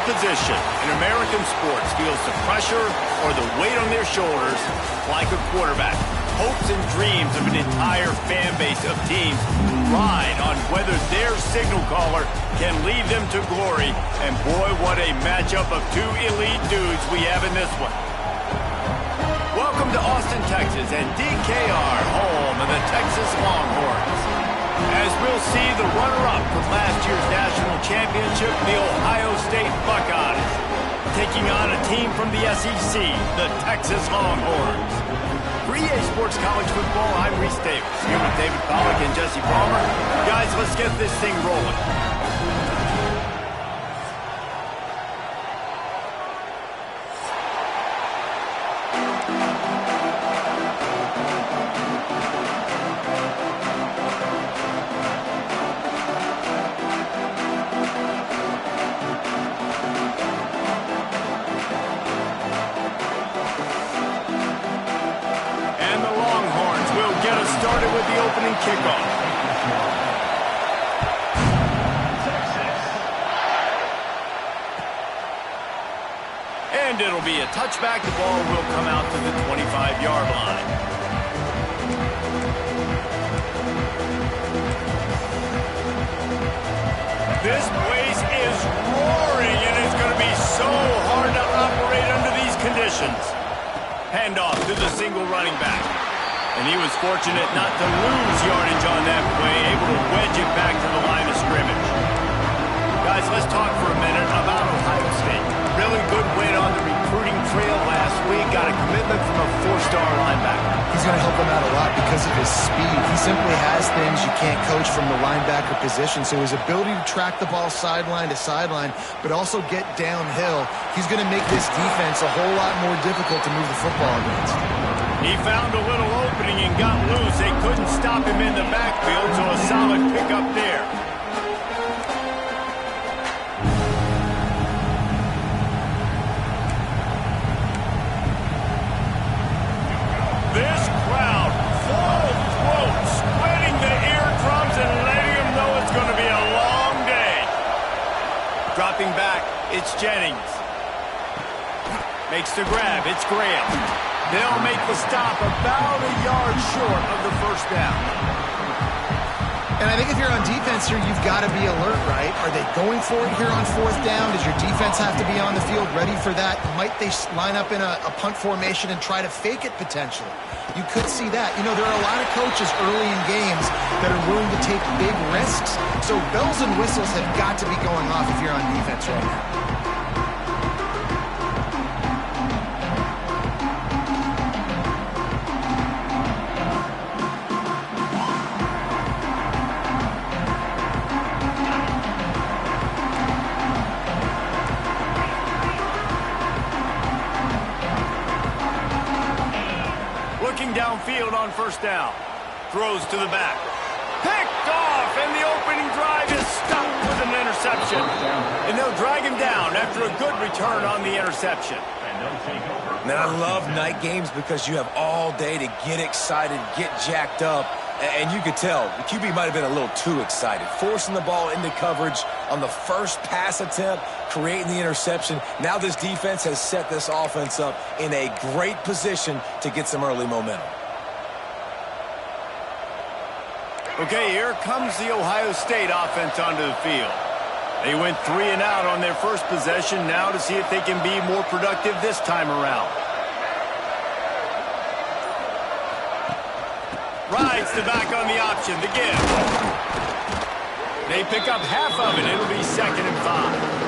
position in American sports feels the pressure or the weight on their shoulders like a quarterback. Hopes and dreams of an entire fan base of teams ride on whether their signal caller can lead them to glory. And boy, what a matchup of two elite dudes we have in this one. Welcome to Austin, Texas, and DKR, home of the Texas Longhorns. As we'll see, the runner-up from last year's national championship, the Ohio State Buckeyes, taking on a team from the SEC, the Texas Longhorns. For EA Sports College Football, I'm Reese Davis, here with David Pollack and Jesse Palmer. Guys, let's get this thing rolling. Started with the opening kickoff. And it'll be a touchback. The ball will come out to the 25-yard line. This place is roaring, and it's going to be so hard to operate under these conditions. Handoff to the single running back. And he was fortunate not to lose yardage on that play, able to wedge it back to the line of scrimmage. Guys, let's talk for a minute about Ohio State. Really good win on the recruiting trail last week. Got a commitment from a four-star linebacker. He's going to help him out a lot because of his speed. He simply has things you can't coach from the linebacker position. So his ability to track the ball sideline to sideline, but also get downhill, he's going to make this defense a whole lot more difficult to move the football against. He found a little opening and got loose. They couldn't stop him in the backfield, so a solid pickup there. This crowd, full throat, spreading the eardrums and letting them know it's going to be a long day. Dropping back, it's Jennings. Makes the grab, it's Graham. They'll make the stop about a yard short of the first down. And I think if you're on defense here, you've got to be alert, right? Are they going for it here on fourth down? Does your defense have to be on the field ready for that? Might they line up in a punt formation and try to fake it potentially? You could see that. You know, there are a lot of coaches early in games that are willing to take big risks. So bells and whistles have got to be going off if you're on defense right now. Downfield on first down. Throws to the back. Picked off, and the opening drive is stopped with an interception. And they'll drag him down after a good return on the interception. Man, I love night games because you have all day to get excited, get jacked up. And you could tell the QB might have been a little too excited. Forcing the ball into coverage on the first pass attempt, creating the interception. Now this defense has set this offense up in a great position to get some early momentum. Okay, here comes the Ohio State offense onto the field. They went 3 and out on their first possession. Now to see if they can be more productive this time around. Rides the back on the option, the give. They pick up half of it. It'll be 2nd and 5.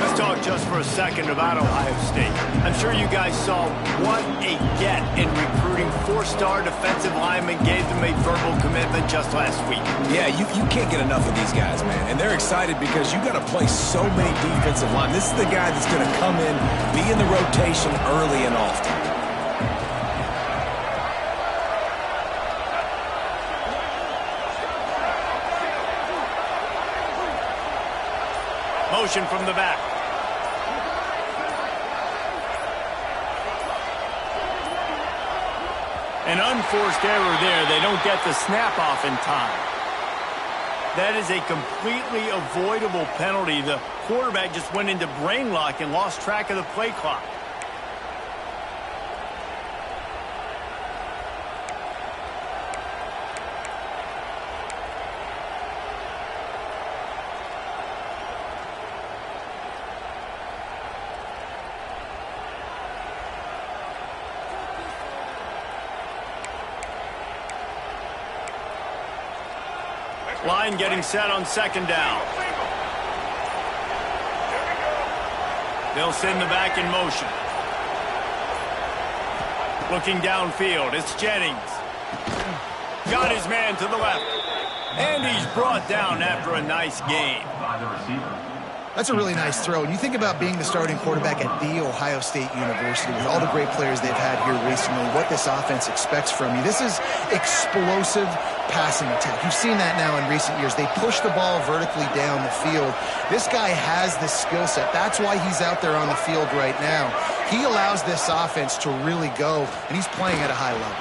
Let's talk just for a second about Ohio State. I'm sure you guys saw what a get in recruiting. 4-star defensive linemen gave them a verbal commitment just last week. Yeah, you can't get enough of these guys, man. And they're excited because you got to play so many defensive linemen. This is the guy that's going to come in, be in the rotation early and often. Motion from the back. An unforced error there. They don't get the snap off in time. That is a completely avoidable penalty. The quarterback just went into brain lock and lost track of the play clock. Line getting set on second down. They'll send the back in motion. Looking downfield, it's Jennings. Got his man to the left. And he's brought down after a nice gain. That's a really nice throw. And you think about being the starting quarterback at The Ohio State University with all the great players they've had here recently, what this offense expects from you. This is explosive passing attack. You've seen that now in recent years. They push the ball vertically down the field. This guy has the skill set. That's why he's out there on the field right now. He allows this offense to really go, and he's playing at a high level.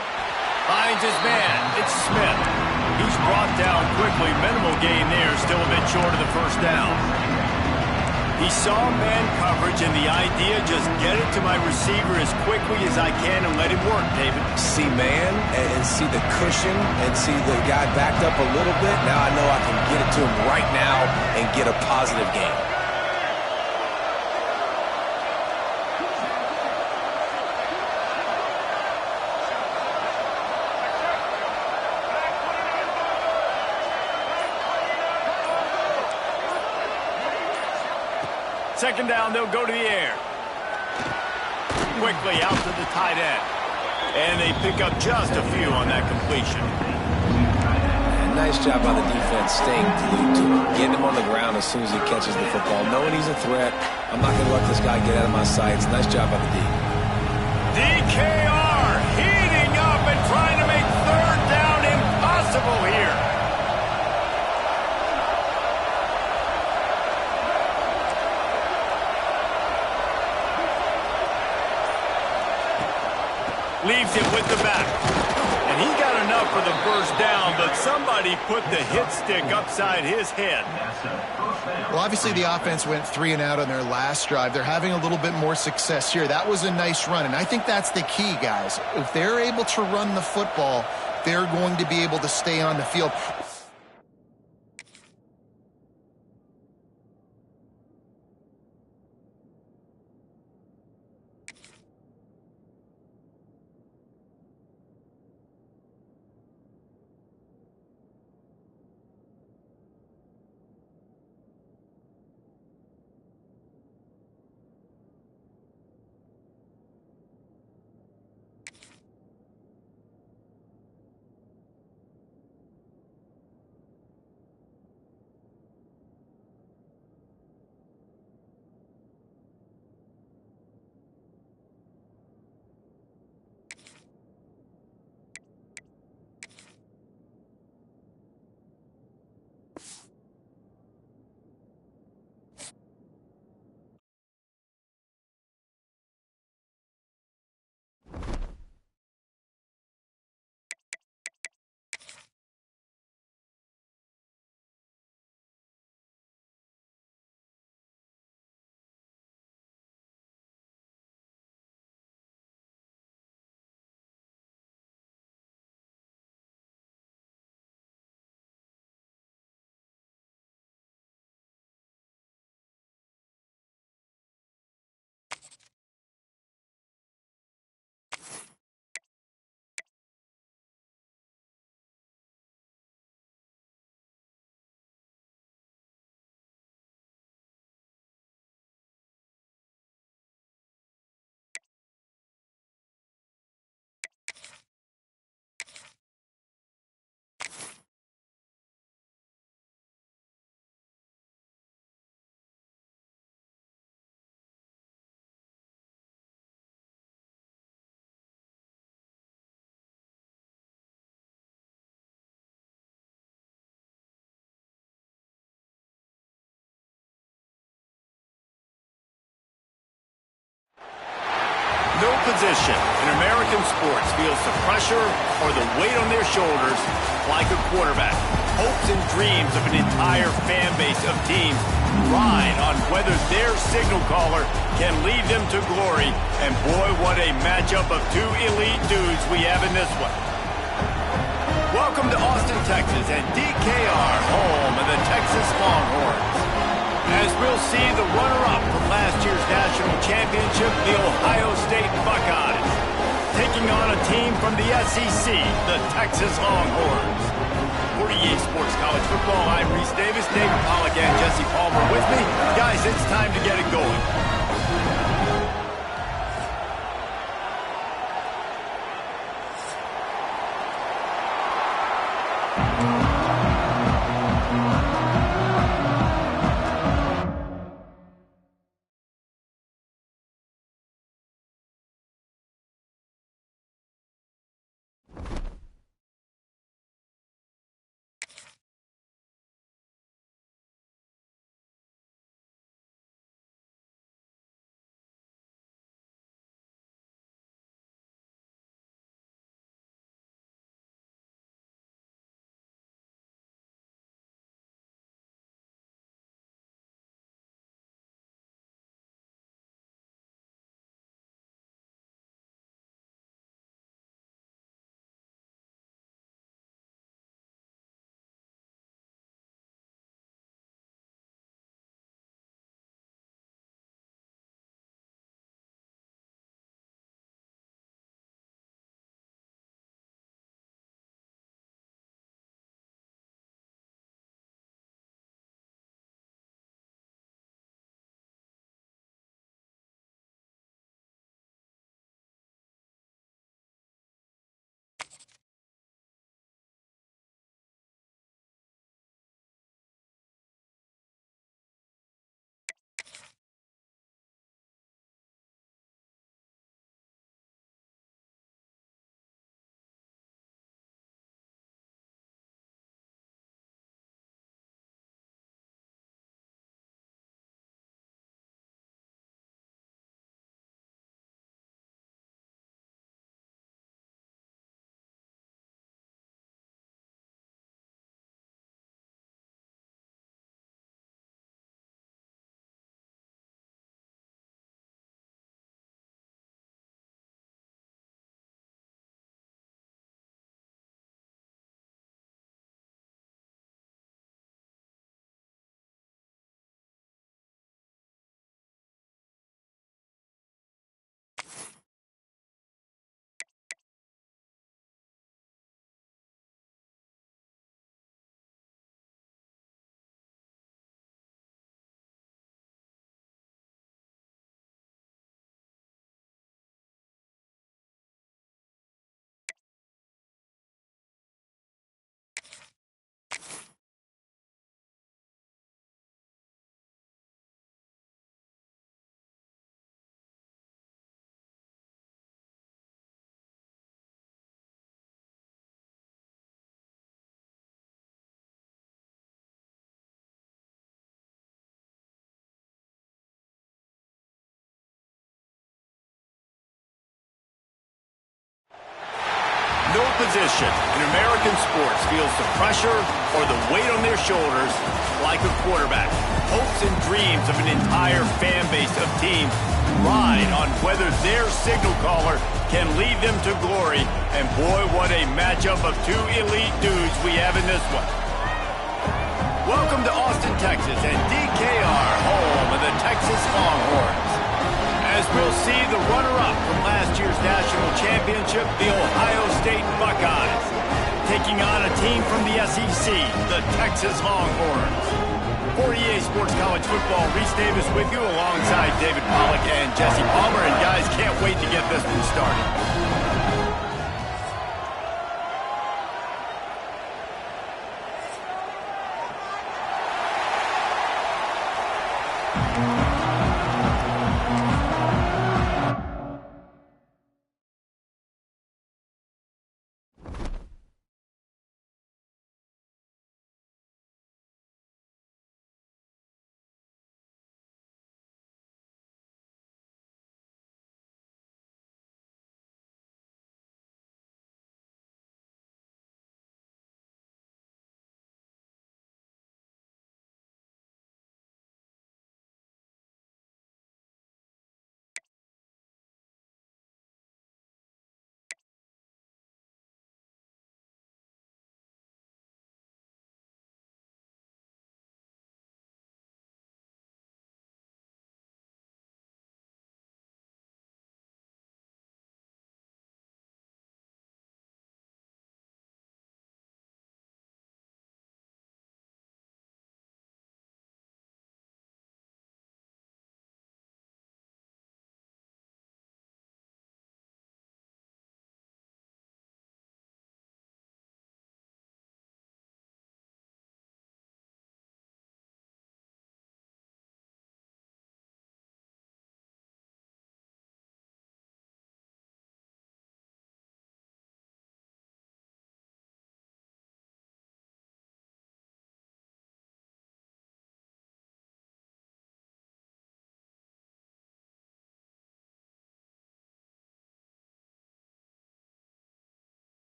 Finds his man. It's Smith. He's brought down quickly. Minimal gain there. Still a bit short of the first down. He saw man coverage, and the idea, just get it to my receiver as quickly as I can and let him work, David. See man and see the cushion and see the guy backed up a little bit. Now I know I can get it to him right now and get a positive gain. Second down, they'll go to the air. Quickly out to the tight end. And they pick up just a few on that completion. And nice job by the defense staying glued to him. Getting him on the ground as soon as he catches the football. Knowing he's a threat, I'm not going to let this guy get out of my sights. Nice job by the D. DKR heating up and trying to make third down impossible here. Leaves it with the back. And he got enough for the first down, but somebody put the hit stick upside his head. Well, obviously the offense went 3 and out on their last drive. They're having a little bit more success here. That was a nice run, and I think that's the key, guys. If they're able to run the football, they're going to be able to stay on the field. No position in American sports feels the pressure or the weight on their shoulders like a quarterback. hopes and dreams of an entire fan base of teams ride on whether their signal caller can lead them to glory. And boy, what a matchup of two elite dudes we have in this one. Welcome to Austin, Texas, and DKR, home of the Texas Longhorns. As we'll see the runner-up from last year's national championship, the Ohio State Buckeyes, taking on a team from the SEC, the Texas Longhorns. For EA Sports College Football, I'm Reese Davis, David Pollack, and Jesse Palmer with me. Guys, it's time to get it going. No position in American sports feels the pressure or the weight on their shoulders like a quarterback. Hopes and dreams of an entire fan base of teams ride on whether their signal caller can lead them to glory. And boy, what a matchup of two elite dudes we have in this one. Welcome to Austin, Texas, and DKR, home of the Texas Longhorns. As we'll see the runner-up from last year's national championship, the Ohio State Buckeyes, taking on a team from the SEC, the Texas Longhorns. For EA Sports College Football, Reese Davis with you alongside David Pollack and Jesse Palmer. And guys, can't wait to get this one started.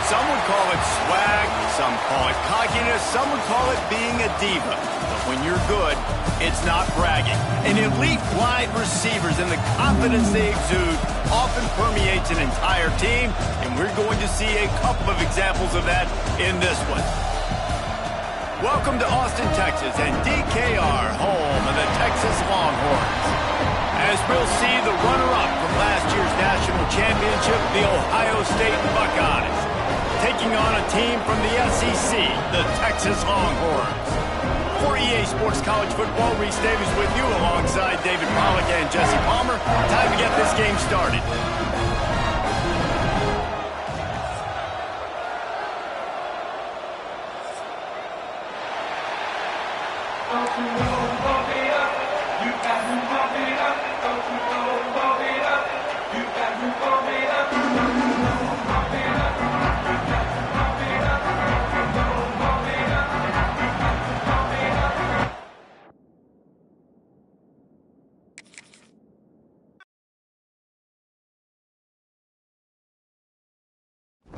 Some would call it swag, some call it cockiness, some would call it being a diva. But when you're good, it's not bragging. And elite wide receivers and the confidence they exude often permeates an entire team, and we're going to see a couple of examples of that in this one. Welcome to Austin, Texas, and DKR, home of the Texas Longhorns. As we'll see the runner-up from last year's national championship, the Ohio State Buckeyes, taking on a team from the SEC, the Texas Longhorns. For EA Sports College Football, Reese Davis with you alongside David Pollack and Jesse Palmer. Time to get this game started.